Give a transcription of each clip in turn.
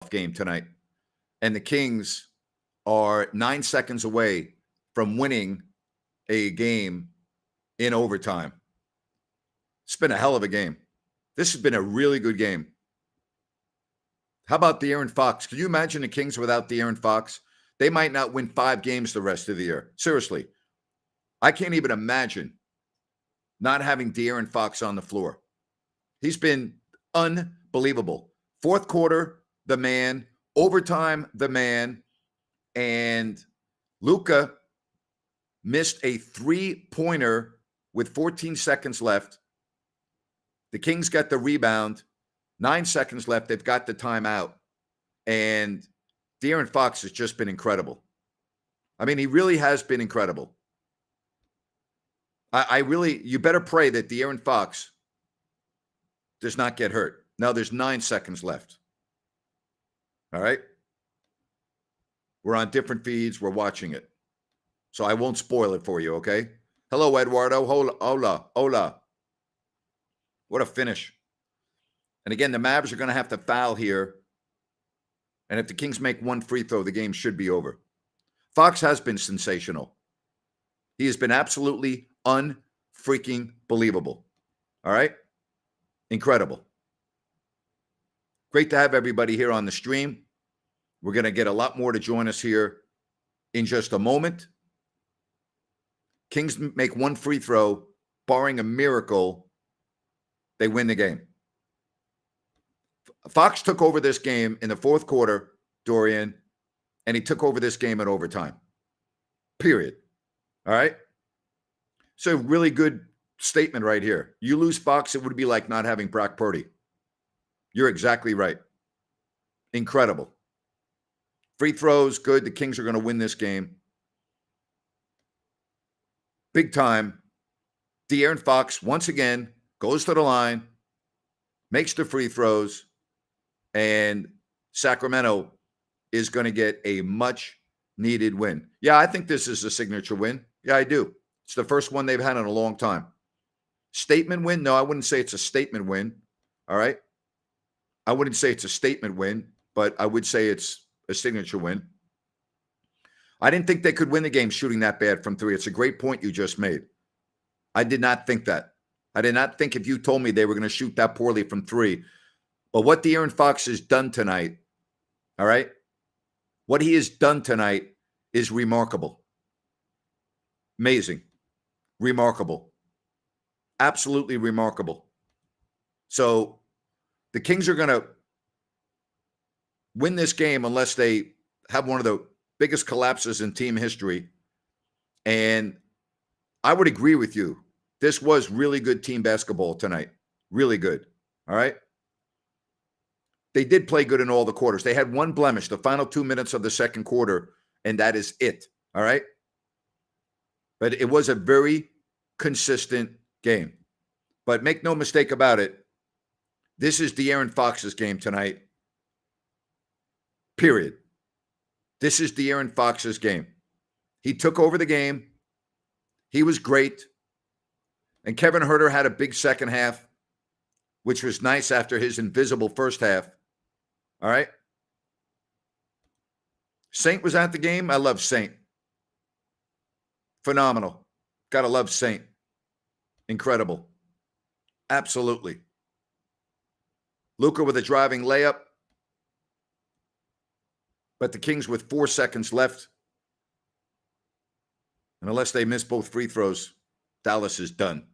game tonight, and the Kings are 9 seconds away from winning a game in overtime. It's been a hell of a game. This has been a really good game. How about De'Aaron Fox? Can you imagine the Kings without De'Aaron Fox? They might not win 5 games the rest of the year. Seriously. I can't even imagine not having De'Aaron Fox on the floor. He's been unbelievable. Fourth quarter, the man. Overtime, the man. And Luka missed a 3-pointer with 14 seconds left. The Kings got the rebound. 9 seconds left. They've got the timeout. And De'Aaron Fox has just been incredible. I mean, he really has been incredible. You better pray that De'Aaron Fox does not get hurt. Now there's 9 seconds left. All right? We're on different feeds. We're watching it. So I won't spoil it for you, okay? Hello, Eduardo. Hola. What a finish. And again, the Mavs are going to have to foul here. And if the Kings make one free throw, the game should be over. Fox has been sensational. He has been absolutely unfreaking believable. All right? Incredible. Great to have everybody here on the stream. We're going to get a lot more to join us here in just a moment. Kings make one free throw, barring a miracle, they win the game. Fox took over this game in the fourth quarter, Dorian, and he took over this game in overtime. Period. All right? It's a really good statement right here. You lose Fox, it would be like not having Brock Purdy. You're exactly right. Incredible. Free throws, good. The Kings are going to win this game. Big time. De'Aaron Fox, once again, goes to the line, makes the free throws, and Sacramento is going to get a much-needed win. Yeah, I think this is a signature win. Yeah, I do. It's the first one they've had in a long time. Statement win? No, I wouldn't say it's a statement win. All right? I wouldn't say it's a statement win, but I would say it's a signature win. I didn't think they could win the game shooting that bad from 3. It's a great point you just made. I did not think that. I did not think if you told me they were going to shoot that poorly from 3. But what De'Aaron Fox has done tonight, all right? What he has done tonight is remarkable. Amazing. Remarkable. Absolutely remarkable. So the Kings are going to win this game unless they have one of the biggest collapses in team history. And I would agree with you. This was really good team basketball tonight. Really good. All right? They did play good in all the quarters. They had one blemish, the final 2 minutes of the second quarter, and that is it. All right? But it was a very consistent game. But make no mistake about it, this is De'Aaron Fox's game tonight. Period. This is De'Aaron Fox's game. He took over the game. He was great. And Kevin Huerter had a big second half, which was nice after his invisible first half. All right? Saint was at the game. I love Saint. Phenomenal. Gotta love Saint. Incredible. Absolutely. Luka with a driving layup. But the Kings with 4 seconds left. And unless they miss both free throws, Dallas is done.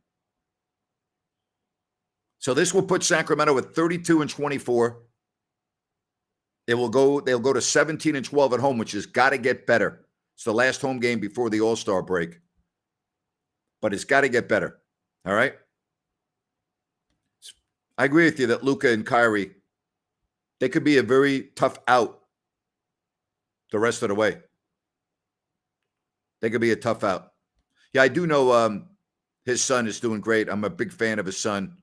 So this will put Sacramento at 32-24. They'll go to 17-12 at home, which has got to get better. It's the last home game before the All-Star break. But it's got to get better. All right? I agree with you that Luka and Kyrie, they could be a very tough out the rest of the way. They could be a tough out. Yeah, I do know his son is doing great. I'm a big fan of his son.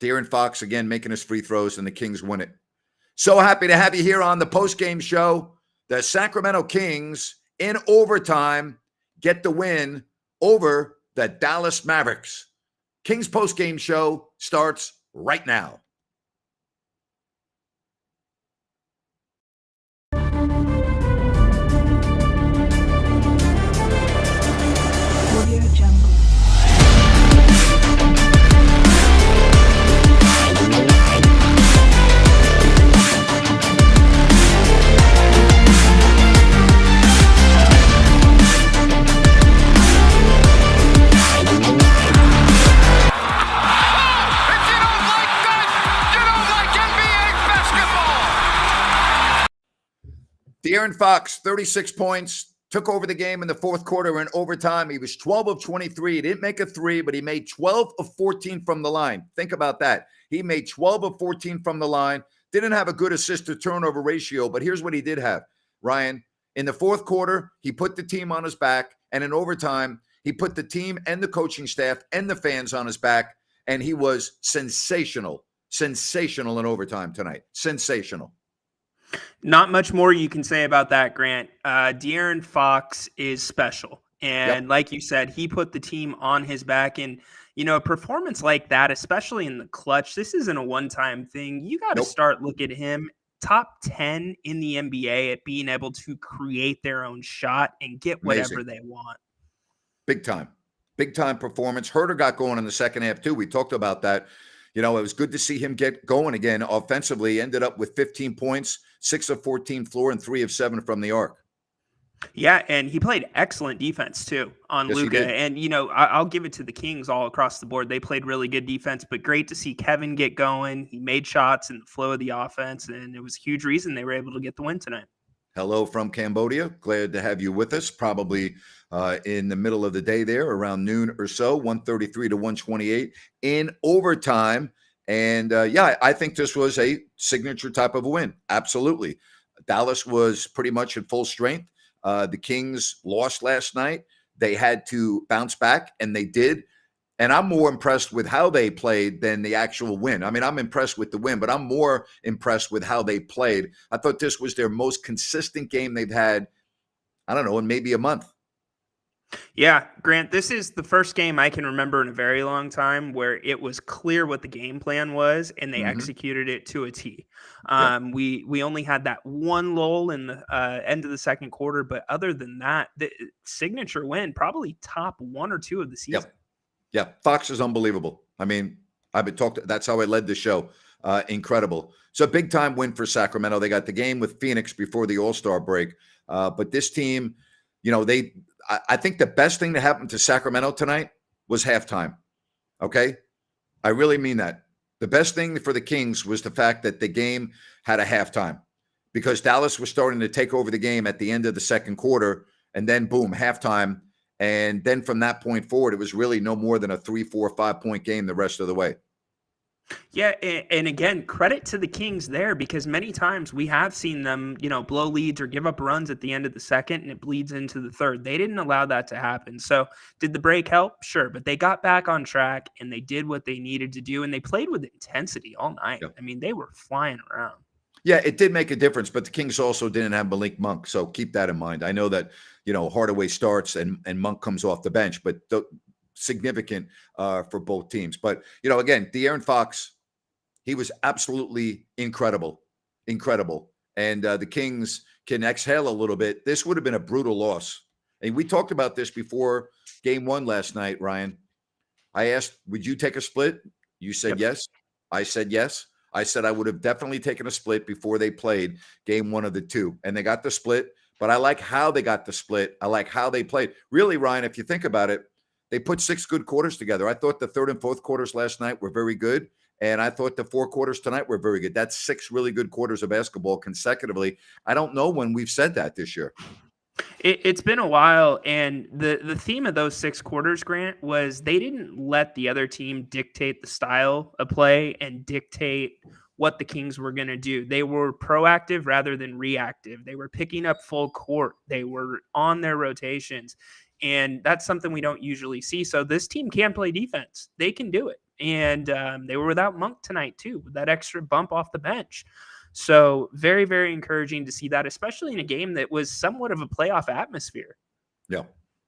De'Aaron Fox, again, making his free throws, and the Kings win it. So happy to have you here on the postgame show. The Sacramento Kings, in overtime, get the win over the Dallas Mavericks. Kings postgame show starts right now. De'Aaron Fox, 36 points, took over the game in the fourth quarter in overtime. He was 12 of 23. He didn't make a three, but he made 12 of 14 from the line. Think about that. He made 12 of 14 from the line. Didn't have a good assist to turnover ratio, but here's what he did have, Ryan. In the fourth quarter, he put the team on his back, and in overtime, he put the team and the coaching staff and the fans on his back, and he was sensational in overtime tonight. Sensational. Not much more you can say about that, Grant. De'Aaron Fox is special. And like you said, he put the team on his back. And, a performance like that, especially in the clutch, this isn't a one-time thing. You got to start looking at him top 10 in the NBA at being able to create their own shot and get whatever they want. Big time performance. Herter got going in the second half too. We talked about that. It was good to see him get going again offensively. Ended up with 15 points, 6 of 14 floor, and 3 of 7 from the arc. Yeah, and he played excellent defense too on Luka. And, I'll give it to the Kings all across the board. They played really good defense, but great to see Kevin get going. He made shots in the flow of the offense, and it was a huge reason they were able to get the win tonight. Hello from Cambodia. Glad to have you with us. Probably in the middle of the day there, around noon or so, 133 to 128 in overtime. And I think this was a signature type of a win. Absolutely. Dallas was pretty much at full strength. The Kings lost last night. They had to bounce back, and they did. And I'm more impressed with how they played than the actual win. I mean, I'm impressed with the win, but I'm more impressed with how they played. I thought this was their most consistent game they've had, I don't know, in maybe a month. Yeah, Grant, this is the first game I can remember in a very long time where it was clear what the game plan was and they executed it to a T. We only had that one lull in the end of the second quarter, but other than that, the signature win, probably top 1 or 2 of the season. Yeah, Fox is unbelievable. I mean, I've been talking. That's how I led the show. Incredible. So big time win for Sacramento. They got the game with Phoenix before the All-Star break. But this team, I think the best thing that happened to Sacramento tonight was halftime. Okay, I really mean that. The best thing for the Kings was the fact that the game had a halftime, because Dallas was starting to take over the game at the end of the second quarter, and then boom, halftime. And then from that point forward, it was really no more than a 3, 4, 5 point game the rest of the way. Yeah, and again, credit to the Kings there, because many times we have seen them, blow leads or give up runs at the end of the second, and it bleeds into the third. They didn't allow that to happen. So did the break help? Sure, but they got back on track, and they did what they needed to do, and they played with intensity all night. Yep. I mean, they were flying around. Yeah, it did make a difference, but the Kings also didn't have Malik Monk, so keep that in mind. I know that, Hardaway starts and Monk comes off the bench, but significant for both teams. But, again, De'Aaron Fox, he was absolutely incredible. And the Kings can exhale a little bit. This would have been a brutal loss. And we talked about this before game 1 last night, Ryan. I asked, would you take a split? You said yes. I said yes. I said I would have definitely taken a split before they played game 1 of the 2. And they got the split. But I like how they got the split. I like how they played. Really, Ryan, if you think about it, they put 6 good quarters together. I thought the third and fourth quarters last night were very good. And I thought the 4 quarters tonight were very good. That's 6 really good quarters of basketball consecutively. I don't know when we've said that this year. It's been a while, and the theme of those 6 quarters, Grant, was they didn't let the other team dictate the style of play and dictate what the Kings were going to do. They were proactive rather than reactive. They were picking up full court. They were on their rotations, and that's something we don't usually see. So this team can play defense. They can do it. And they were without Monk tonight, too, with that extra bump off the bench. So very, very encouraging to see that, especially in a game that was somewhat of a playoff atmosphere. Yeah,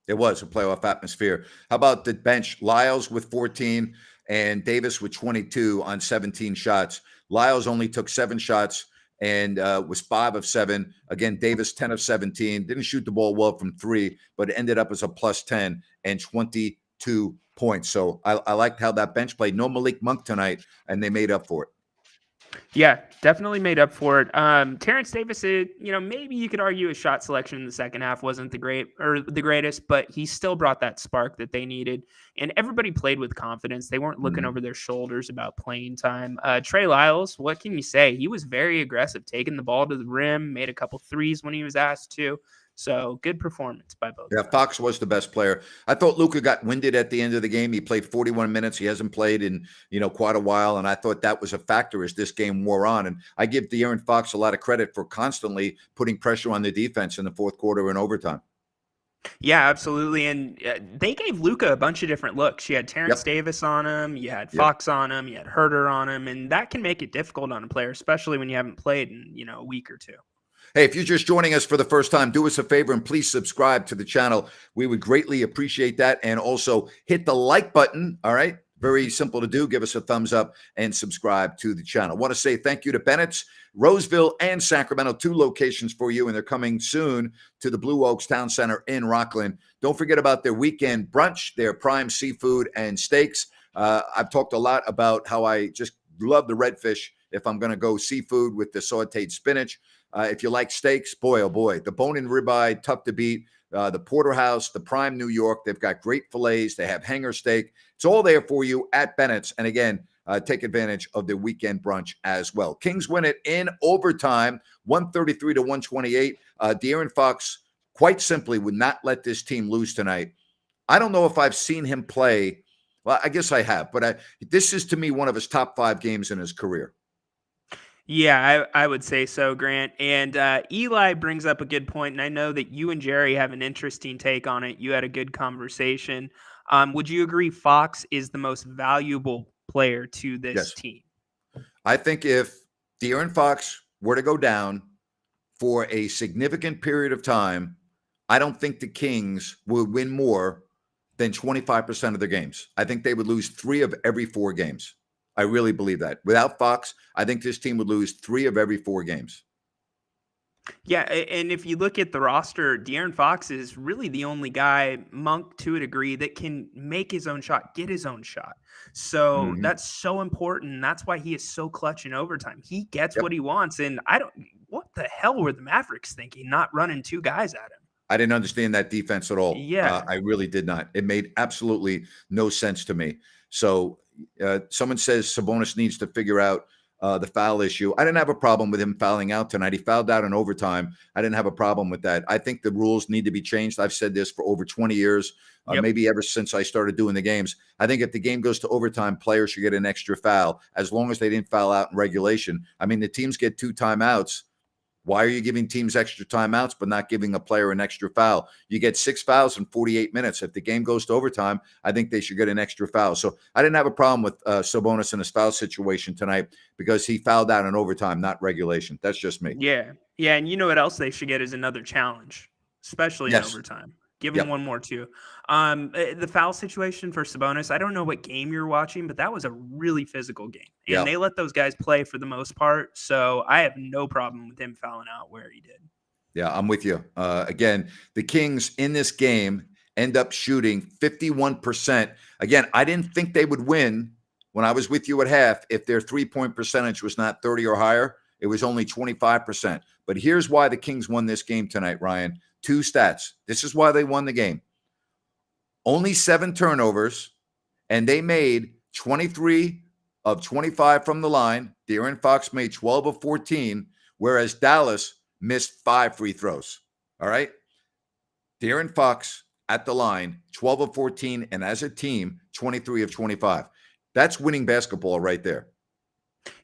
it was a playoff atmosphere. How about the bench? Lyles with 14 and Davis with 22 on 17 shots. Lyles only took 7 shots and was 5 of 7. Again, Davis 10 of 17. Didn't shoot the ball well from 3, but it ended up as a plus 10 and 22 points. So I liked how that bench played. No Malik Monk tonight, and they made up for it. Yeah, definitely made up for it. Terrence Davis, maybe you could argue his shot selection in the second half wasn't the greatest, but he still brought that spark that they needed. And everybody played with confidence. They weren't looking Mhm. over their shoulders about playing time. Trey Lyles, what can you say? He was very aggressive, taking the ball to the rim, made a couple threes when he was asked to. So good performance by both Yeah, of them. Fox was the best player. I thought Luka got winded at the end of the game. He played 41 minutes. He hasn't played in, quite a while. And I thought that was a factor as this game wore on. And I give De'Aaron Fox a lot of credit for constantly putting pressure on the defense in the fourth quarter and overtime. Yeah, absolutely. And they gave Luca a bunch of different looks. You had Terrence Yep. Davis on him, you had Yep. Fox on him, you had Herter on him, and that can make it difficult on a player, especially when you haven't played in a week or two. Hey, if you're just joining us for the first time, do us a favor and please subscribe to the channel. We would greatly appreciate that. And also hit the like button. All right. Very simple to do. Give us a thumbs up and subscribe to the channel. I want to say thank you to Bennett's, Roseville, and Sacramento, 2 locations for you. And they're coming soon to the Blue Oaks Town Center in Rockland. Don't forget about their weekend brunch, their prime seafood and steaks. I've talked a lot about how I just love the redfish if I'm going to go seafood with the sauteed spinach. If you like steaks, boy, oh boy, the bone and ribeye, tough to beat. The Porterhouse, the Prime New York, they've got great fillets. They have hanger steak. It's all there for you at Bennett's. And again, take advantage of their weekend brunch as well. Kings win it in overtime, 133 to 128. De'Aaron Fox, quite simply, would not let this team lose tonight. I don't know if I've seen him play. Well, I guess I have, but this is to me one of his top 5 games in his career. Yeah, I would say so, Grant. And Eli brings up a good point, and I know that you and Jerry have an interesting take on it. You had a good conversation. Would you agree Fox is the most valuable player to this Yes. team? I think if De'Aaron Fox were to go down for a significant period of time, I don't think the Kings would win more than 25% of their games. I think they would lose 3 of every 4 games. I really believe that. Without Fox, I think this team would lose 3 of every 4 games. Yeah, and if you look at the roster, De'Aaron Fox is really the only guy, Monk to a degree, that can make his own shot, get his own shot. So Mhm. that's so important. That's why he is so clutch in overtime. He gets Yep. what he wants, and what the hell were the Mavericks thinking, not running 2 guys at him? I didn't understand that defense at all. Yeah. I really did not. It made absolutely no sense to me. So someone says Sabonis needs to figure out the foul issue. I didn't have a problem with him fouling out tonight. He fouled out in overtime. I didn't have a problem with that. I think the rules need to be changed. I've said this for over 20 years, Yep. maybe ever since I started doing the games. I think if the game goes to overtime, players should get an extra foul as long as they didn't foul out in regulation. I mean, the teams get 2 timeouts. Why are you giving teams extra timeouts but not giving a player an extra foul? You get 6 fouls in 48 minutes. If the game goes to overtime, I think they should get an extra foul. So I didn't have a problem with Sabonis in his foul situation tonight because he fouled out in overtime, not regulation. That's just me. Yeah. Yeah, and you know what else they should get is another challenge, especially in Yes. overtime. Give them Yep. one more too. The foul situation for Sabonis, I don't know what game you're watching, but that was a really physical game. And Yeah. they let those guys play for the most part. So I have no problem with him fouling out where he did. Yeah, I'm with you. Again, the Kings in this game end up shooting 51%. Again, I didn't think they would win when I was with you at half if their 3-point percentage was not 30 or higher. It was only 25%. But here's why the Kings won this game tonight, Ryan. 2 stats. This is why they won the game. Only 7 turnovers, and they made 23 of 25 from the line. De'Aaron Fox made 12 of 14, whereas Dallas missed 5 free throws. All right. De'Aaron Fox at the line, 12 of 14, and as a team, 23 of 25. That's winning basketball right there.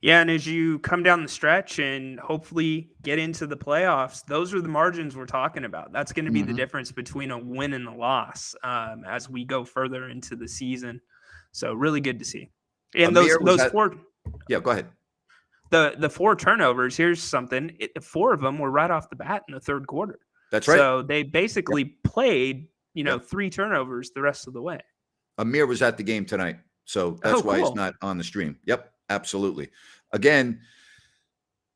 Yeah, and as you come down the stretch and hopefully get into the playoffs, those are the margins we're talking about. That's going to be the Mhm. difference between a win and a loss as we go further into the season. So really good to see. And Amir was those at, 4 yeah, go ahead. the 4 turnovers, here's something. 4 of them were right off the bat in the third quarter. That's right. So they Yep. basically played, Yep. 3 turnovers the rest of the way. Amir was at the game tonight. So Oh, that's why he's cool. not on the stream. Yep, absolutely. Again,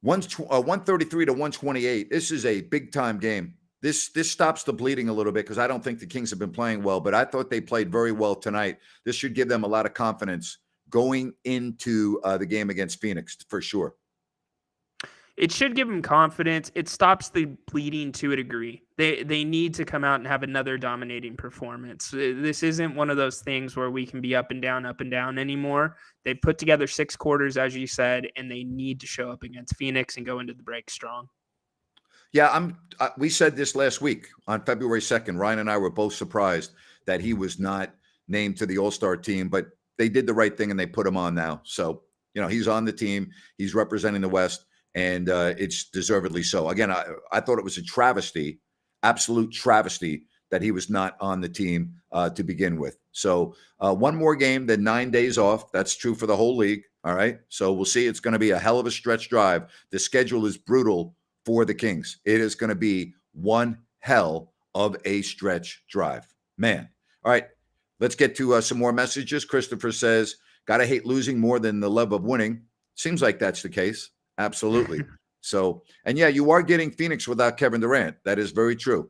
133 to 128. This is a big time game. This stops the bleeding a little bit because I don't think the Kings have been playing well, but I thought they played very well tonight. This should give them a lot of confidence going into the game against Phoenix for sure. It should give them confidence. It stops the bleeding to a degree. They need to come out and have another dominating performance. This isn't one of those things where we can be up and down anymore. They put together 6 quarters, as you said, and they need to show up against Phoenix and go into the break strong. Yeah, we said this last week on February 2nd. Ryan and I were both surprised that he was not named to the All-Star team, but they did the right thing and they put him on now. So, he's on the team. He's representing the West. And it's deservedly so. Again, I thought it was a travesty, absolute travesty, that he was not on the team to begin with. So one more game, then 9 days off. That's true for the whole league. All right. So we'll see. It's going to be a hell of a stretch drive. The schedule is brutal for the Kings. It is going to be one hell of a stretch drive. Man. All right. Let's get to some more messages. Christopher says, gotta hate losing more than the love of winning. Seems like that's the case. Absolutely. So, and yeah, you are getting Phoenix without Kevin Durant. That is very true.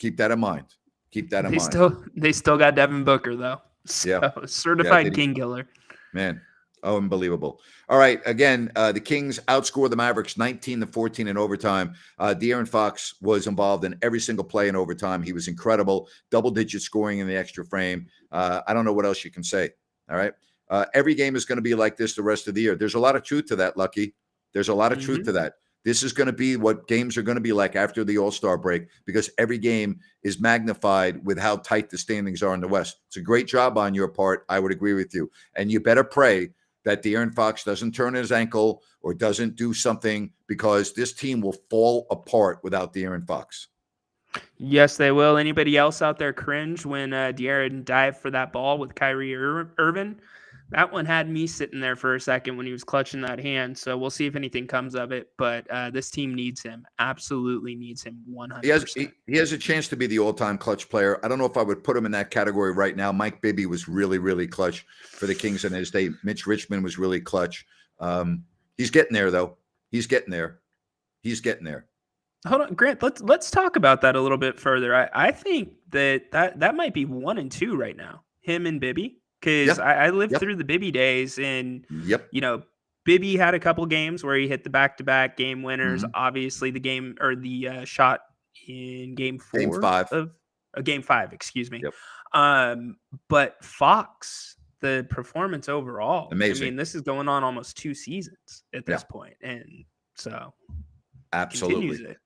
Keep that in mind. Keep that in mind. They still got Devin Booker though. So, yeah. Certified king killer. Man. Oh, unbelievable. All right. Again, the Kings outscored the Mavericks 19-14 in overtime. De'Aaron Fox was involved in every single play in overtime. He was incredible. Double-digit scoring in the extra frame. I don't know what else you can say. All right. Every game is going to be like this the rest of the year. There's a lot of truth to that, Lucky. There's a lot of truth to that. This is going to be what games are going to be like after the All-Star break, because every game is magnified with how tight the standings are in the West. It's a great job on your part. I would agree with you. And you better pray that De'Aaron Fox doesn't turn his ankle or doesn't do something, because this team will fall apart without De'Aaron Fox. Yes, they will. Anybody else out there cringe when De'Aaron dived for that ball with Kyrie Irving? That one had me sitting there for a second when he was clutching that hand. So we'll see if anything comes of it. But this team needs him. Absolutely needs him 100%. He has a chance to be the all-time clutch player. I don't know if I would put him in that category right now. Mike Bibby was really, really clutch for the Kings in his day. Mitch Richmond was really clutch. He's getting there, though. He's getting there. Hold on, Grant. Let's talk about that a little bit further. I think that might be 1 and 2 right now. Him and Bibby. Because I lived through the Bibby days, and Bibby had a couple games where he hit the back-to-back game winners. Obviously, the game or the shot in game 4 game 5, excuse me. But Fox, the performance overall, amazing. I mean, this is going on almost 2 seasons at this point, and so absolutely continues it.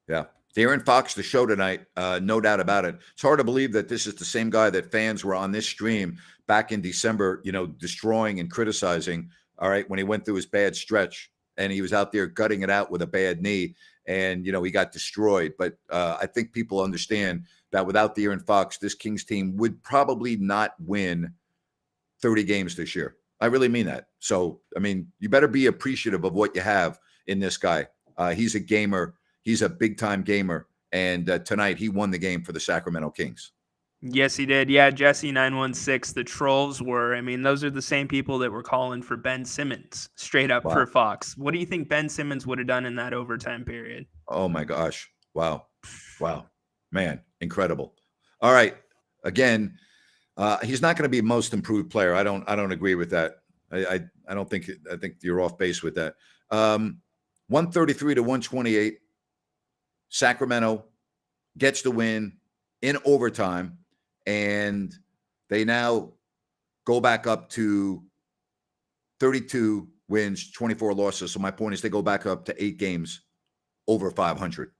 Yeah. De'Aaron Fox, the show tonight, no doubt about it. It's hard to believe that this is the same guy that fans were on this stream back in December, destroying and criticizing, all right, when he went through his bad stretch and he was out there gutting it out with a bad knee and, he got destroyed. But I think people understand that without De'Aaron Fox, this Kings team would probably not win 30 games this year. I really mean that. So, I mean, you better be appreciative of what you have in this guy. He's a gamer. He's a big-time gamer, and tonight he won the game for the Sacramento Kings. Yes, he did. Yeah, Jesse 916. The trolls were. I mean, those are the same people that were calling for Ben Simmons straight up for Fox. What do you think Ben Simmons would have done in that overtime period? Oh my gosh! Wow, man, incredible. All right, again, he's not going to be most improved player. I don't agree with that. I don't think. I think you're off base with that. 133-128. Sacramento gets the win in overtime, and they now go back up to 32 wins, 24 losses. So my point is they go back up to 8 games over 500.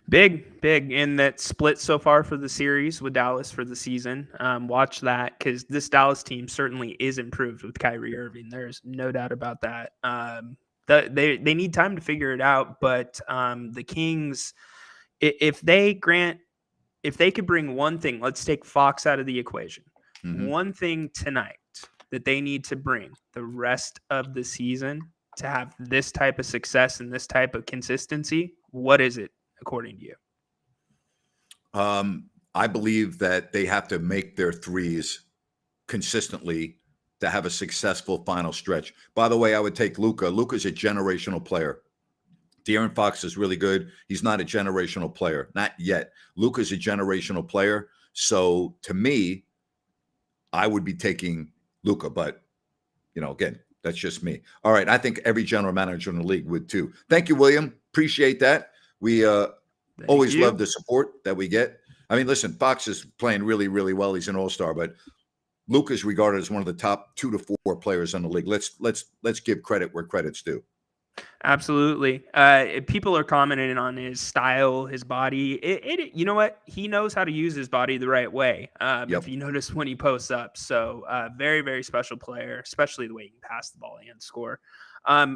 Big in that split so far for the series with Dallas for the season. Watch that, because this Dallas team certainly is improved with Kyrie Irving. There's no doubt about that. They need time to figure it out, but the Kings, if they could bring one thing, let's take Fox out of the equation. One thing tonight that they need to bring the rest of the season to have this type of success and this type of consistency, what is it according to you? I believe that they have to make their threes consistently to have a successful final stretch. By the way, I would take Luka. Luka's a generational player. De'Aaron Fox is really good. He's not a generational player. Not yet. Luka's a generational player. So to me, I would be taking Luka, but again, that's just me. All right, I think every general manager in the league would too. Thank you, William. Appreciate that. We Thank always love you. the support that we get. I mean, listen, Fox is playing really, really well. He's an all-star, but Luka is regarded as one of the top 2 to 4 players in the league. Let's give credit where credit's due. Absolutely. People are commenting on his style, his body. You know what? He knows how to use his body the right way. Yep. If you notice when he posts up, so very, very special player, especially the way he can pass the ball and score.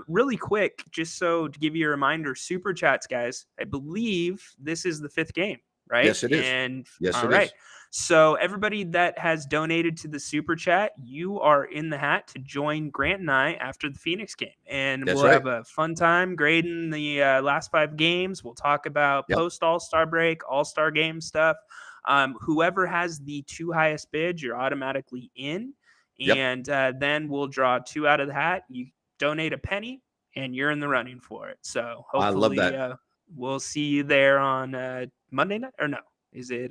Really quick, just so to give you a reminder, super chats, guys. I believe this is the 5th game, right? Yes, it is. And Yes, all it right. is. So everybody that has donated to the super chat, you are in the hat to join Grant and I after the Phoenix game, and That's we'll right. have a fun time grading the last 5 games. We'll talk about Yep. post All-Star break, All-Star game stuff. Whoever has the 2 highest bids, you're automatically in, Yep. and then we'll draw 2 out of the hat. You donate a penny, and you're in the running for it. So I love hopefully, that. we'll see you there on Monday night, or no? Is it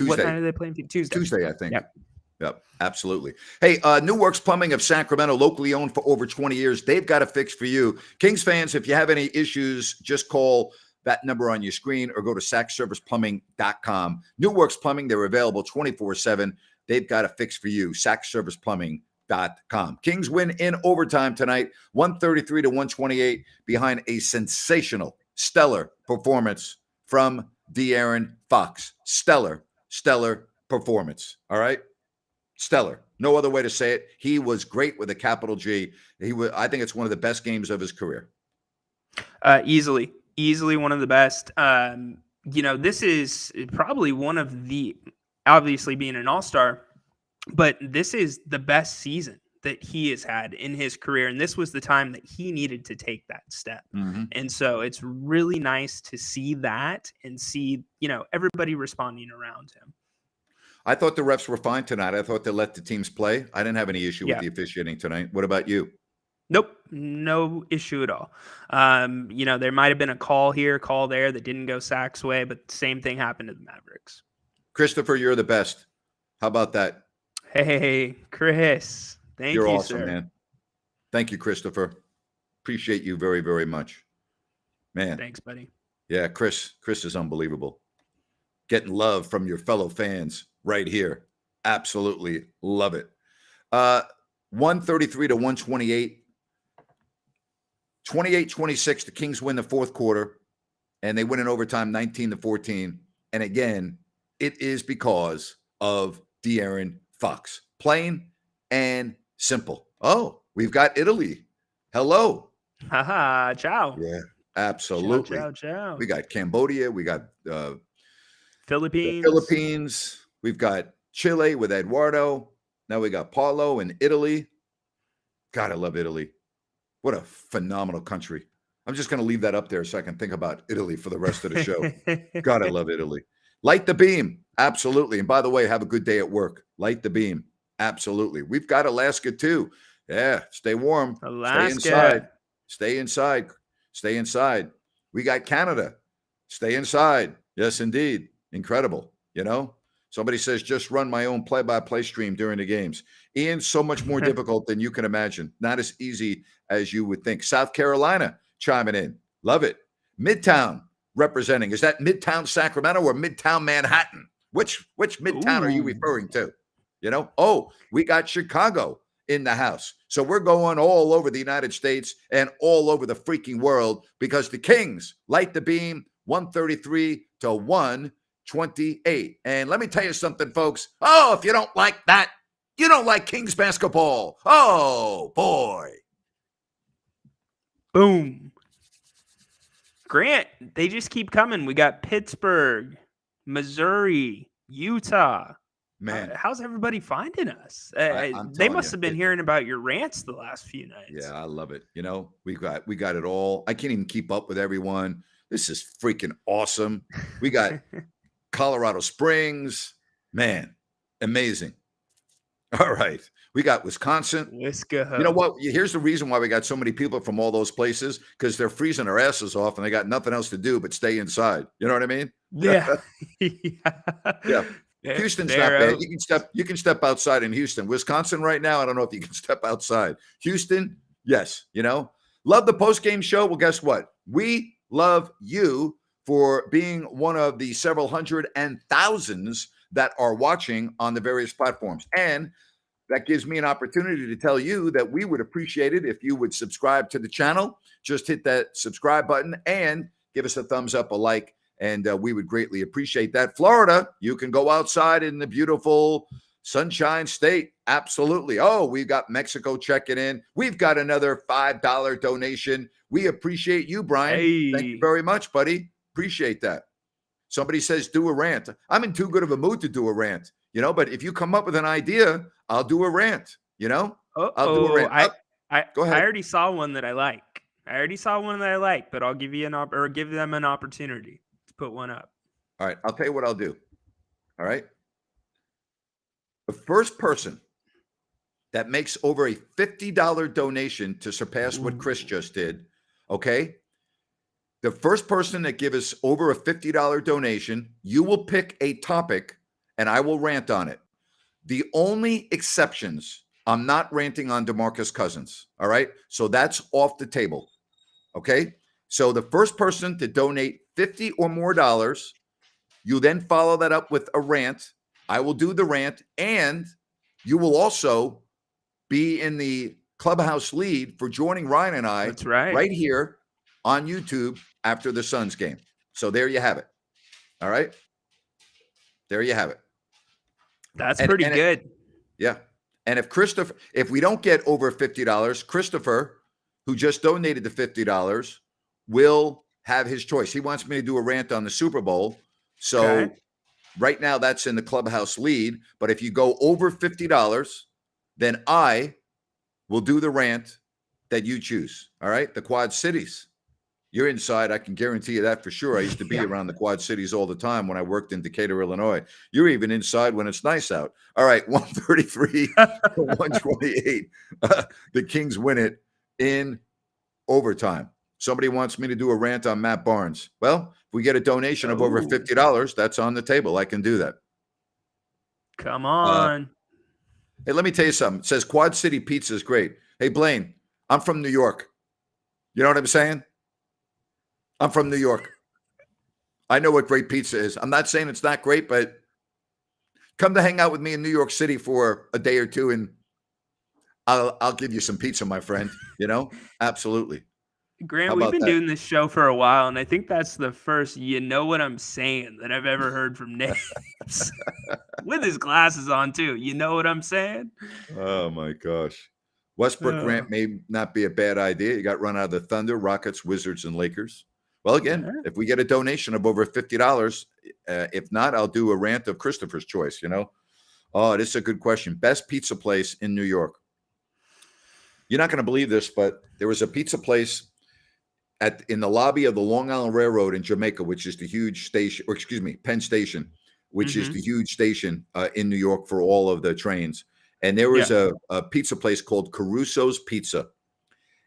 what night Tuesday. are they playing? Tuesday, I think. Yep. Yep, absolutely. Hey, New Works Plumbing of Sacramento, locally owned for over 20 years. They've got a fix for you. Kings fans, if you have any issues, just call that number on your screen or go to sackserviceplumbing.com. New Works Plumbing, they're available 24/7. They've got a fix for you. sackserviceplumbing.com. Kings win in overtime tonight, 133 to 128, behind a sensational, stellar performance from De'Aaron Fox. Stellar performance. All right. Stellar. No other way to say it. He was great with a capital G. I think it's one of the best games of his career. Easily one of the best. This is probably one of the, obviously being an all-star, but this is the best season that he has had in his career. And this was the time that he needed to take that step. Mm-hmm. And so it's really nice to see that and see, everybody responding around him. I thought the refs were fine tonight. I thought they let the teams play. I didn't have any issue with the officiating tonight. What about you? Nope, no issue at all. There might have been a call here, call there that didn't go Sacks' way, but the same thing happened to the Mavericks. Christopher, you're the best. How about that? Hey, Chris. Thank you, you're awesome, sir. man. Thank you, Christopher. Appreciate you very, very much. Man. Thanks, buddy. Yeah, Chris is unbelievable. Getting love from your fellow fans right here. Absolutely love it. 133 to 128. 28-26, the Kings win the fourth quarter, and they win in overtime 19-14. And again, it is because of De'Aaron Fox. Plain and simple. Oh, we've got Italy. Hello. Haha, ciao. Yeah, absolutely. Ciao. We got Cambodia. We got Philippines. The Philippines. We've got Chile with Eduardo. Now we got Paulo in Italy. God, I love Italy. What a phenomenal country. I'm just going to leave that up there so I can think about Italy for the rest of the show. God, I love Italy. Light the beam. Absolutely. And by the way, have a good day at work. Light the beam. Absolutely. We've got Alaska too. Yeah. Stay warm. Alaska. Stay inside. Stay inside. Stay inside. We got Canada. Stay inside. Yes, indeed. Incredible. Somebody says, just run my own play-by-play stream during the games. Ian's so much more difficult than you can imagine. Not as easy as you would think. South Carolina chiming in. Love it. Midtown representing. Is that Midtown Sacramento or Midtown Manhattan? Which Midtown are you referring to? Oh, we got Chicago in the house. So we're going all over the United States and all over the freaking world because the Kings light the beam 133 to 128. And let me tell you something, folks. Oh, if you don't like that, you don't like Kings basketball. Oh, boy. Boom. Grant, they just keep coming. We got Pittsburgh, Missouri, Utah. Man, how's everybody finding us? I'm they telling must you, have been hearing about your rants the last few nights. Yeah, I love it. We got it all. I can't even keep up with everyone. This is freaking awesome. We got Colorado Springs. Man, amazing. All right. We got Wisconsin. Let's go. You know what? Here's the reason why we got so many people from all those places, because they're freezing their asses off and they got nothing else to do but stay inside. You know what I mean? Yeah. Yeah. Houston's not bad. Pharaoh. You can step outside in Houston. Wisconsin right now, I don't know if you can step outside. Houston, yes, Love the post-game show. Well, guess what? We love you for being one of the several hundred and thousands that are watching on the various platforms. And that gives me an opportunity to tell you that we would appreciate it if you would subscribe to the channel. Just hit that subscribe button and give us a thumbs up, a like, and we would greatly appreciate that. Florida, you can go outside in the beautiful Sunshine State. Absolutely. Oh, we've got Mexico checking in. We've got another $5 donation. We appreciate you, Brian. Thank you Hey. very much, buddy. Appreciate that. Somebody says, do a rant. I'm in too good of a mood to do a rant, but if you come up with an idea, I'll do a rant, I'll do a rant. Go ahead. I already saw one that I like. But I'll give you give them an opportunity to put one up. All right. I'll tell you what I'll do. All right. The first person that makes over a $50 donation to surpass what Chris just did, okay? The first person that gives us over a $50 donation, you will pick a topic and I will rant on it. The only exceptions, I'm not ranting on DeMarcus Cousins, all right? So that's off the table, okay? So the first person to donate $50 or more, you then follow that up with a rant. I will do the rant, and you will also be in the clubhouse lead for joining Ryan and I That's right. here on YouTube after the Suns game. So there you have it. All right. There you have it. That's pretty good. Yeah. And if we don't get over $50, Christopher, who just donated the $50, will have his choice. He wants me to do a rant on the Super Bowl. So Okay. right now that's in the clubhouse lead. But if you go over $50, then I will do the rant that you choose. All right. The Quad Cities. You're inside. I can guarantee you that for sure. I used to be around the Quad Cities all the time when I worked in Decatur, Illinois. You're even inside when it's nice out. All right, 133 to 128. The Kings win it in overtime. Somebody wants me to do a rant on Matt Barnes. Well, if we get a donation of over $50, that's on the table. I can do that. Come on. Hey, let me tell you something. It says Quad City Pizza is great. Hey, Blaine, I'm from New York. You know what I'm saying? I'm from New York. I know what great pizza is. I'm not saying it's not great, but come to hang out with me in New York City for a day or two, and I'll give you some pizza, my friend. Absolutely. Grant, we've been doing this show for a while, and I think that's the first "you know what I'm saying" that I've ever heard from Nate. With his glasses on, too. You know what I'm saying? Oh, my gosh. Westbrook rant may not be a bad idea. You got run out of the Thunder, Rockets, Wizards, and Lakers. Well, again, if we get a donation of over $50, if not, I'll do a rant of Christopher's choice, Oh, this is a good question. Best pizza place in New York. You're not going to believe this, but there was a pizza place in the lobby of the Long Island Railroad in Jamaica, which is the huge station, or excuse me, Penn Station, which is the huge station in New York for all of the trains. And there was a pizza place called Caruso's Pizza.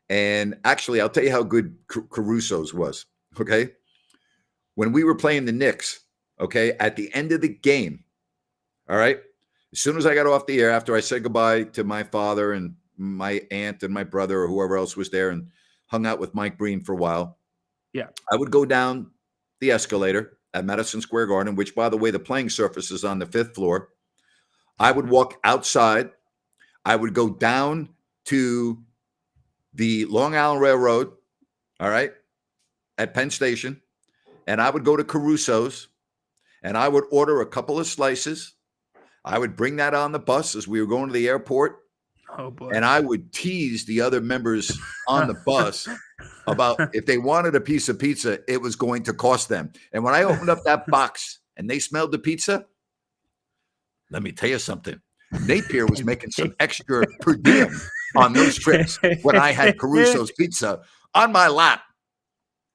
And actually, I'll tell you how good Caruso's was. Okay. When we were playing the Knicks, okay, at the end of the game, all right, as soon as I got off the air, after I said goodbye to my father and my aunt and my brother or whoever else was there and hung out with Mike Breen for a while, I would go down the escalator at Madison Square Garden, which, by the way, the playing surface is on the 5th floor. I would walk outside. I would go down to the Long Island Railroad, all right, at Penn Station, and I would go to Caruso's, and I would order a couple of slices. I would bring that on the bus as we were going to the airport. Oh, boy. And I would tease the other members on the bus about if they wanted a piece of pizza, it was going to cost them. And when I opened up that box and they smelled the pizza, let me tell you something. Napier was making some extra per diem on those trips when I had Caruso's Pizza on my lap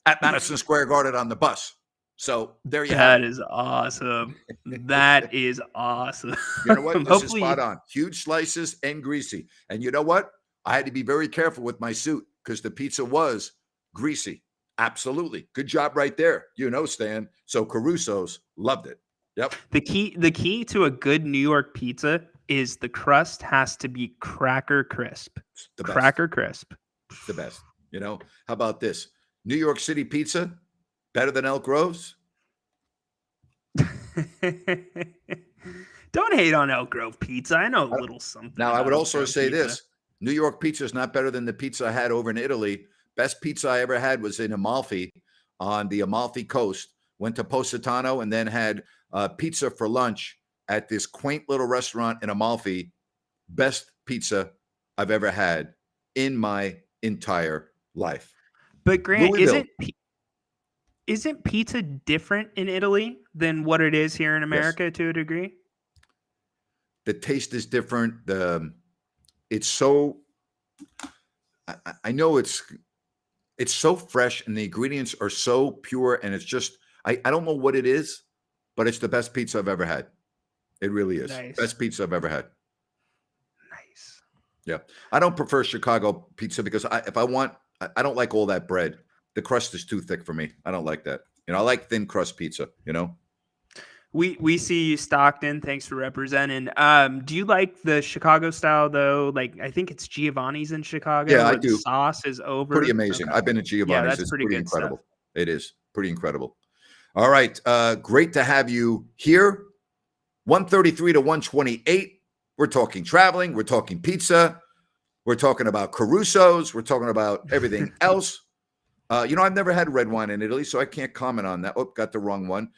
at Madison Square Garden on the bus. So there you have it. That is awesome. That is awesome. You know what? This is spot on. Huge slices and greasy. And you know what? I had to be very careful with my suit because the pizza was greasy. Absolutely. Good job right there. Stan. So Caruso's loved it. Yep. The key to a good New York pizza is the crust has to be cracker crisp. It's the best. Cracker crisp. It's the best. How about this? New York City pizza, better than Elk Grove's? Don't hate on Elk Grove pizza. I know a little something. Now, I about would Elk also Grove say pizza. this. New York pizza is not better than the pizza I had over in Italy. Best pizza I ever had was in Amalfi on the Amalfi Coast. Went to Positano and then had pizza for lunch at this quaint little restaurant in Amalfi. Best pizza I've ever had in my entire life. But Grant, Louisville. isn't pizza different in Italy than what it is here in Yes. America to a degree? The taste is different. It's so, I know it's so fresh and the ingredients are so pure and it's just, I don't know what it is, but it's the best pizza I've ever had. It really is. Nice. Best pizza I've ever had. Nice. Yeah. I don't prefer Chicago pizza because I don't like all that bread. The crust is too thick for me. I don't like that. I like thin crust pizza, We see you, Stockton. Thanks for representing. Do you like the Chicago style though? Like I think it's Giovanni's in Chicago. Yeah, I where do. The sauce is over. Pretty amazing. Okay. I've been to Giovanni's. that's It's pretty pretty good incredible. stuff. It is pretty incredible. All right. Great to have you here. 133 to 128. We're talking traveling. We're talking pizza. We're talking about Caruso's. We're talking about everything else. I've never had red wine in Italy, so I can't comment on that. Oh, got the wrong one.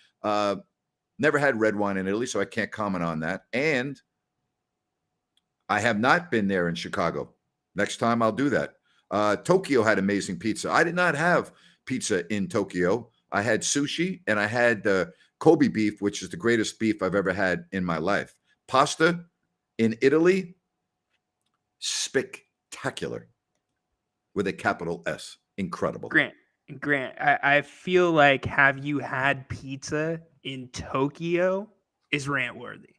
Never had red wine in Italy, so I can't comment on that. And I have not been there in Chicago. Next time I'll do that. Tokyo had amazing pizza. I did not have pizza in Tokyo. I had sushi and I had Kobe beef, which is the greatest beef I've ever had in my life. Pasta in Italy, spectacular with a capital S. Incredible. Grant, I feel like have you had pizza in Tokyo is rant worthy.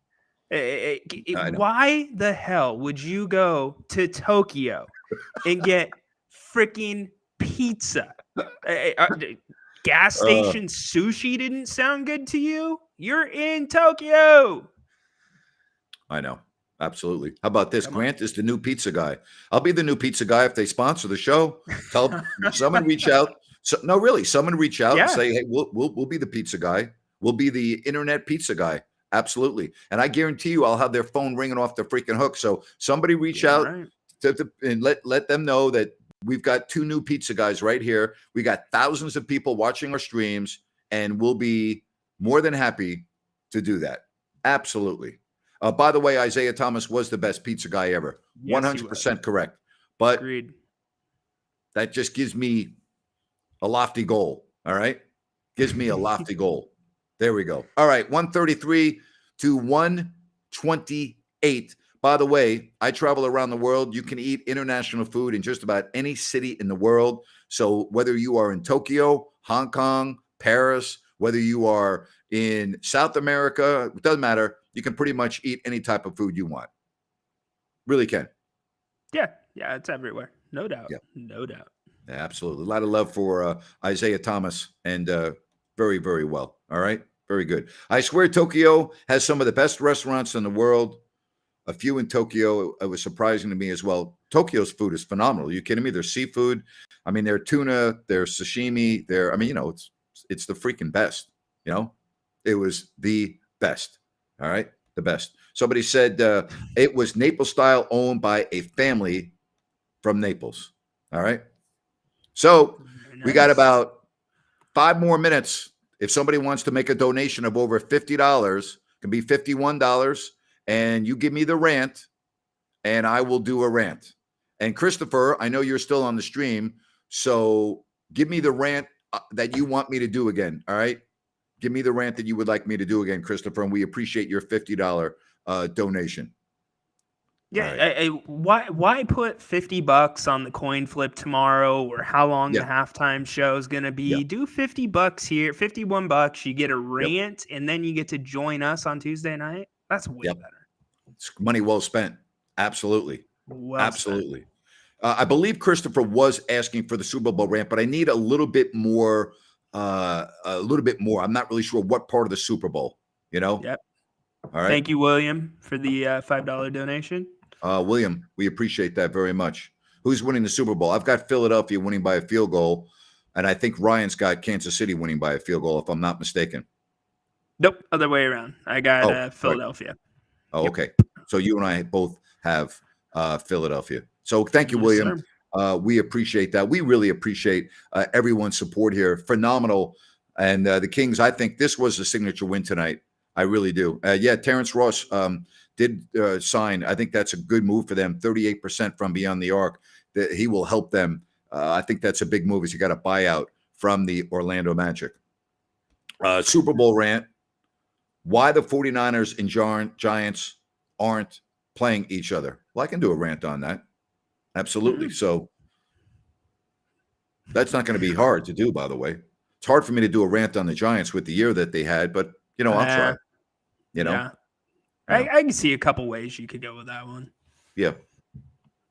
Why the hell would you go to Tokyo and get freaking pizza? Gas station sushi didn't sound good to you? You're in Tokyo. I know. Absolutely. How about this? Grant is the new pizza guy. I'll be the new pizza guy if they sponsor the show. Tell someone reach out. No, really, someone reach out and say, hey, we'll be the pizza guy. We'll be the internet pizza guy. Absolutely. And I guarantee you I'll have their phone ringing off the freaking hook. So somebody reach out and let them know that we've got two new pizza guys right here. We got thousands of people watching our streams, and we'll be more than happy to do that. Absolutely. By the way, Isaiah Thomas was the best pizza guy ever. Yes, 100% correct. But agreed. That just gives me a lofty goal. All right. Gives me a lofty goal. There we go. All right. 133 to 128. By the way, I travel around the world. You can eat international food in just about any city in the world. So whether you are in Tokyo, Hong Kong, Paris, whether you are in South America, it doesn't matter. You can pretty much eat any type of food you want. Really can. Yeah, it's everywhere. No doubt. Yeah. No doubt. Yeah, absolutely. A lot of love for Isaiah Thomas, and very, very well. All right. Very good. I swear Tokyo has some of the best restaurants in the world. A few in Tokyo. It was surprising to me as well. Tokyo's food is phenomenal. Are you kidding me? Their seafood. I mean, their tuna, their sashimi, it's the freaking best. It was the best. All right. The best. Somebody said it was Naples style, owned by a family from Naples. All right. So we got about 5 more minutes. If somebody wants to make a donation of over $50, it can be $51, and you give me the rant, and I will do a rant. And Christopher, I know you're still on the stream, so give me the rant that you want me to do again. All right. Give me the rant that you would like me to do again, Christopher, and we appreciate your $50 donation. Yeah, right. Why put $50 on the coin flip tomorrow, or how long the halftime show is going to be? Yeah. Do $50 here, $51. You get a rant, and then you get to join us on Tuesday night. That's way better. It's money well spent. Absolutely. Absolutely. I believe Christopher was asking for the Super Bowl rant, but I need a little bit more. I'm not really sure what part of the Super Bowl. You know? Yep. All right. Thank you, William, for the $5 donation. William, we appreciate that very much. Who's winning the Super Bowl? I've got Philadelphia winning by a field goal, and I think Ryan's got Kansas City winning by a field goal, if I'm not mistaken. Nope, other way around. I got Oh, right. Philadelphia. Oh, Yep. okay. So you and I both have Philadelphia. So thank you, Yes, William. sir. We appreciate that. We really appreciate everyone's support here. Phenomenal. And the Kings, I think this was a signature win tonight. I really do. Yeah, Terrence Ross did sign. I think that's a good move for them. 38% from beyond the arc. That he will help them. I think that's a big move. Is you got a buyout from the Orlando Magic. Super Bowl rant. Why the 49ers and Giants aren't playing each other. Well, I can do a rant on that. Absolutely. So that's not going to be hard to do, by the way. It's hard for me to do a rant on the Giants with the year that they had, but, I'll try. Yeah. Yeah. I can see a couple ways you could go with that one. Yeah.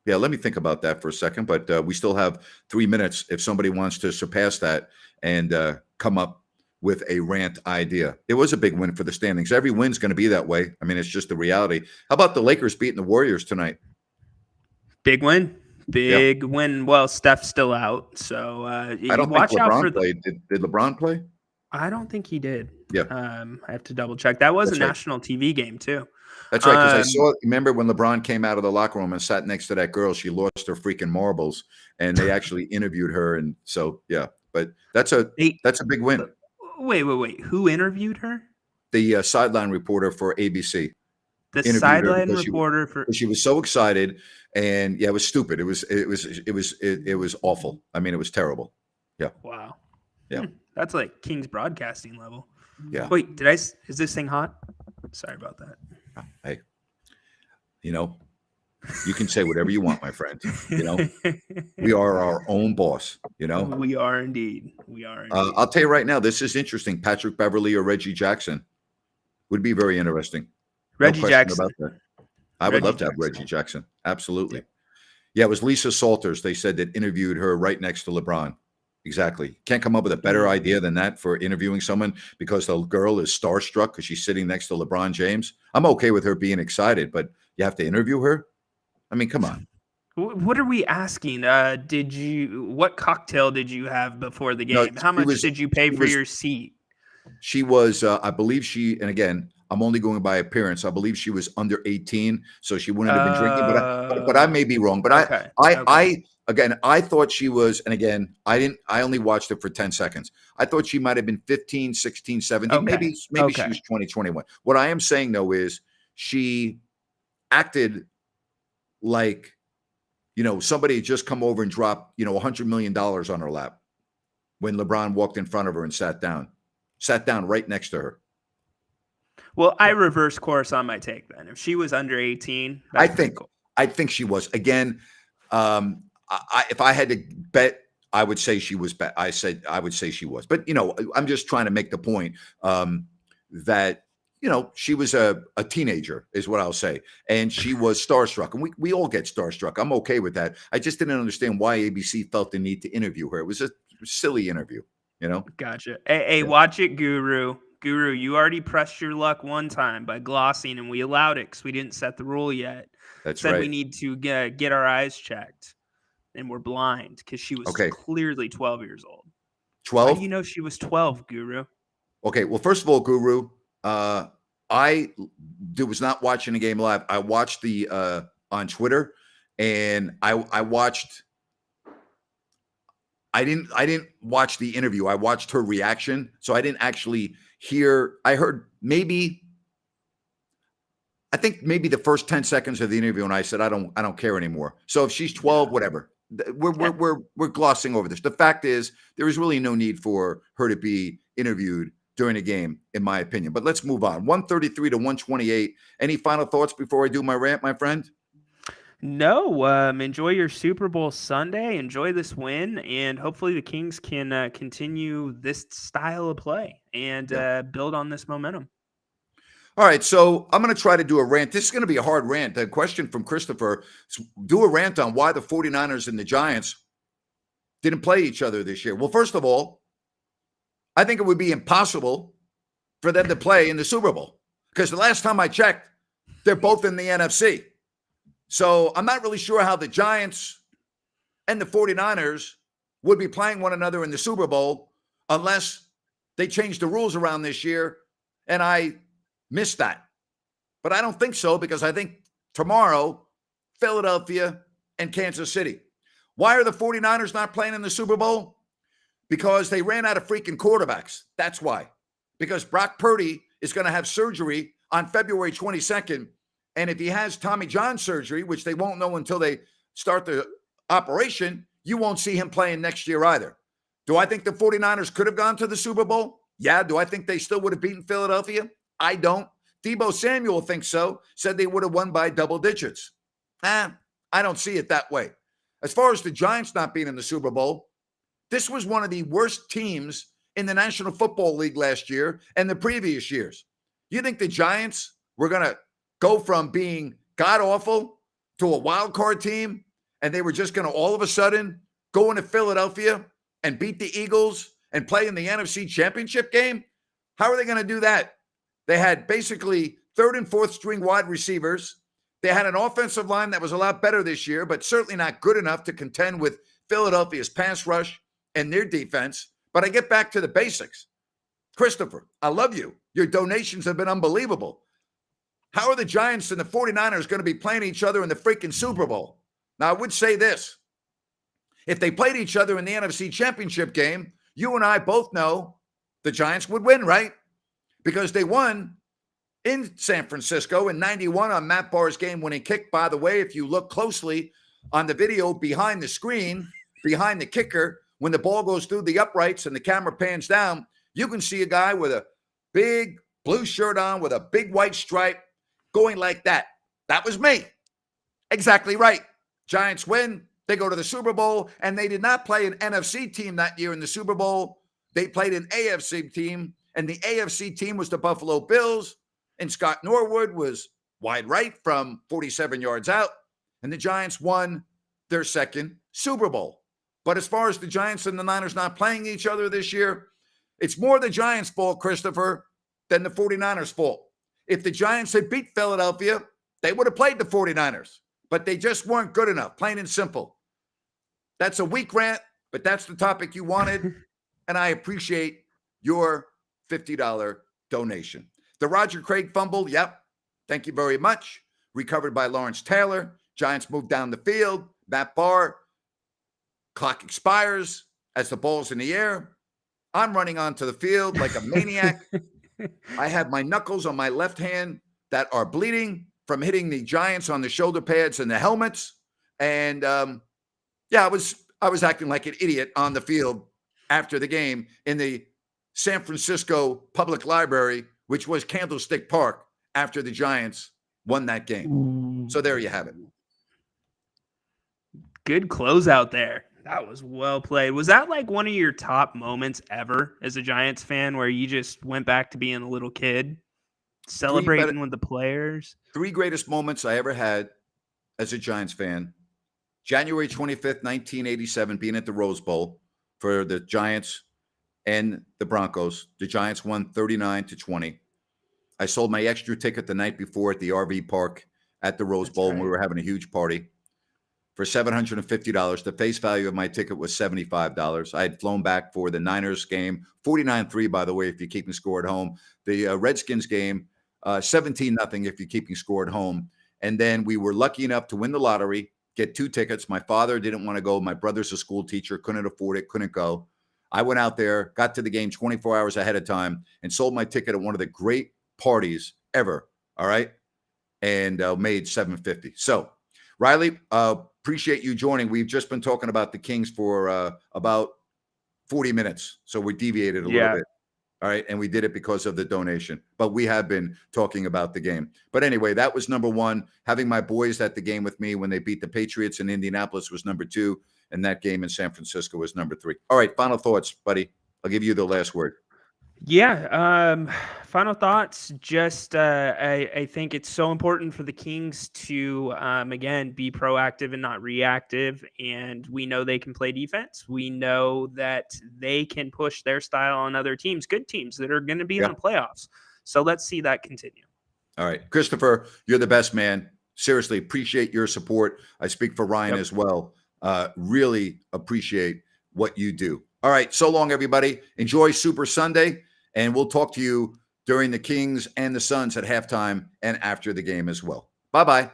Yeah, let me think about that for a second, but we still have 3 minutes if somebody wants to surpass that and come up with a rant idea. It was a big win for the standings. Every win's going to be that way. I mean, it's just the reality. How about the Lakers beating the Warriors tonight? Big win. Big win. Well, Steph's still out, so I don't watch think out LeBron for played. Did LeBron play? I don't think he did. Yeah. I have to double check. That was That's a right. national TV game too. That's right, because I saw. Remember when LeBron came out of the locker room and sat next to that girl? She lost her freaking marbles, and they actually interviewed her. And so, yeah, but that's a big win. Wait. Who interviewed her? The sideline reporter for ABC. The sideline reporter for she was so excited, and yeah, it was stupid. It was awful. I mean, it was terrible. Yeah. Wow. Yeah. That's like Kings broadcasting level. Yeah. Wait, is this thing hot? Sorry about that. Hey, you can say whatever you want, my friend. We are our own boss. We are indeed. We are. Indeed. I'll tell you right now, this is interesting. Patrick Beverley or Reggie Jackson would be very interesting. Reggie Jackson. About that. I would love to have Reggie Jackson. Absolutely. Yeah, it was Lisa Salters. They said that interviewed her right next to LeBron. Exactly. Can't come up with a better idea than that for interviewing someone because the girl is starstruck because she's sitting next to LeBron James. I'm okay with her being excited, but you have to interview her? I mean, come on. What are we asking? What cocktail did you have before the game? How much did you pay for your seat? She was, I believe and again, I'm only going by appearance. I believe she was under 18, so she wouldn't have been drinking, but I may be wrong. But I thought she was, and again, I only watched it for 10 seconds. I thought she might have been 15, 16, 17, maybe she was 20, 21. What I am saying though is she acted like, somebody had just come over and dropped, $100 million on her lap when LeBron walked in front of her and sat down right next to her. Well, I reverse course on my take then. If she was under 18, I think she was. Again, if I had to bet, I would say she was. I would say she was. But I'm just trying to make the point that she was a teenager, is what I'll say, and she was starstruck, and we all get starstruck. I'm okay with that. I just didn't understand why ABC felt the need to interview her. It was a silly interview, Gotcha. Hey, watch it, Guru. Guru, you already pressed your luck one time by glossing, and we allowed it because we didn't set the rule yet. That's Said right. We need to get our eyes checked, and we're blind because she was clearly 12 years old. 12? How do you know she was 12, Guru? Okay, well, first of all, Guru, I was not watching the game live. I watched the on Twitter, and I watched. I didn't watch the interview. I watched her reaction, so I didn't actually hear. I heard I think maybe the first 10 seconds of the interview, and I said, I don't care anymore. So if she's 12, whatever. We're glossing over this. The fact is, there is really no need for her to be interviewed during a game, in my opinion. But let's move on. 133 to 128. Any final thoughts before I do my rant, my friend? No. Enjoy your Super Bowl Sunday. Enjoy this win, and hopefully the Kings can continue this style of play and build on this momentum. All right, so I'm going to try to do a rant. This is going to be a hard rant. A question from Christopher. Do a rant on why the 49ers and the Giants didn't play each other this year. Well, first of all, I think it would be impossible for them to play in the Super Bowl. Because the last time I checked, they're both in the NFC. So I'm not really sure how the Giants and the 49ers would be playing one another in the Super Bowl unless they change the rules around this year and I missed that. But I don't think so, because I think tomorrow, Philadelphia and Kansas City. Why are the 49ers not playing in the Super Bowl? Because they ran out of freaking quarterbacks. That's why. Because Brock Purdy is going to have surgery on February 22nd. And if he has Tommy John surgery, which they won't know until they start the operation, you won't see him playing next year either. Do I think the 49ers could have gone to the Super Bowl? Yeah. Do I think they still would have beaten Philadelphia? I don't. Debo Samuel thinks so, said they would have won by double digits. I don't see it that way. As far as the Giants not being in the Super Bowl, this was one of the worst teams in the National Football League last year and the previous years. You think the Giants were going to go from being god-awful to a wild card team, and they were just going to all of a sudden go into Philadelphia and beat the Eagles and play in the NFC Championship game? How are they going to do that? They had basically third and fourth string wide receivers. They had an offensive line that was a lot better this year, but certainly not good enough to contend with Philadelphia's pass rush and their defense. But I get back to the basics. Christopher, I love you. Your donations have been unbelievable. How are the Giants and the 49ers going to be playing each other in the freaking Super Bowl? Now, I would say this. If they played each other in the NFC Championship game, you and I both know the Giants would win, right? Because they won in San Francisco in 91 on Matt Barr's game-winning kick. By the way, if you look closely on the video behind the screen, behind the kicker, when the ball goes through the uprights and the camera pans down, you can see a guy with a big blue shirt on with a big white stripe going like that. That was me. Exactly right. Giants win. They go to the Super Bowl, and they did not play an NFC team that year in the Super Bowl. They played an AFC team, and the AFC team was the Buffalo Bills, and Scott Norwood was wide right from 47 yards out, and the Giants won their second Super Bowl. But as far as the Giants and the Niners not playing each other this year, it's more the Giants' fault, Christopher, than the 49ers' fault. If the Giants had beat Philadelphia, they would have played the 49ers, but they just weren't good enough, plain and simple. That's a weak rant, but that's the topic you wanted, and I appreciate your $50 donation. The Roger Craig fumble, yep, thank you very much. Recovered by Lawrence Taylor. Giants move down the field. Matt Barr, clock expires as the ball's in the air. I'm running onto the field like a maniac. I have my knuckles on my left hand that are bleeding from hitting the Giants on the shoulder pads and the helmets. And I was acting like an idiot on the field after the game in the San Francisco Public Library, which was Candlestick Park, after the Giants won that game. So there you have it. Good closeout there. That was well played. Was that like one of your top moments ever as a Giants fan, where you just went back to being a little kid, celebrating with the players? Three greatest moments I ever had as a Giants fan. January 25th, 1987, being at the Rose Bowl for the Giants and the Broncos. The Giants won 39-20. I sold my extra ticket the night before at the RV park at the Rose Bowl, and we were having a huge party for $750. The face value of my ticket was $75. I had flown back for the Niners game, 49-3, by the way, if you're keeping score at home. The Redskins game, 17-0 if you're keeping score at home. And then we were lucky enough to win the lottery, get 2 tickets. My father didn't want to go. My brother's a school teacher, couldn't afford it, couldn't go. I went out there, got to the game 24 hours ahead of time, and sold my ticket at one of the great parties ever, all right? And made $750. So, Riley, appreciate you joining. We've just been talking about the Kings for about 40 minutes, so we deviated a little bit, all right? And we did it because of the donation, but we have been talking about the game. But anyway, that was number one. Having my boys at the game with me when they beat the Patriots in Indianapolis was number 2, and that game in San Francisco was number 3. All right, final thoughts, buddy. I'll give you the last word. Yeah. Final thoughts. Just I think it's so important for the Kings to again be proactive and not reactive. And we know they can play defense. We know that they can push their style on other teams, good teams that are going to be in Yeah. the playoffs. So let's see that continue. All right. Christopher, you're the best, man. Seriously, appreciate your support. I speak for Ryan Yep. as well. Really appreciate what you do. All right. So long, everybody. Enjoy Super Sunday, and we'll talk to you during the Kings and the Suns at halftime and after the game as well. Bye-bye.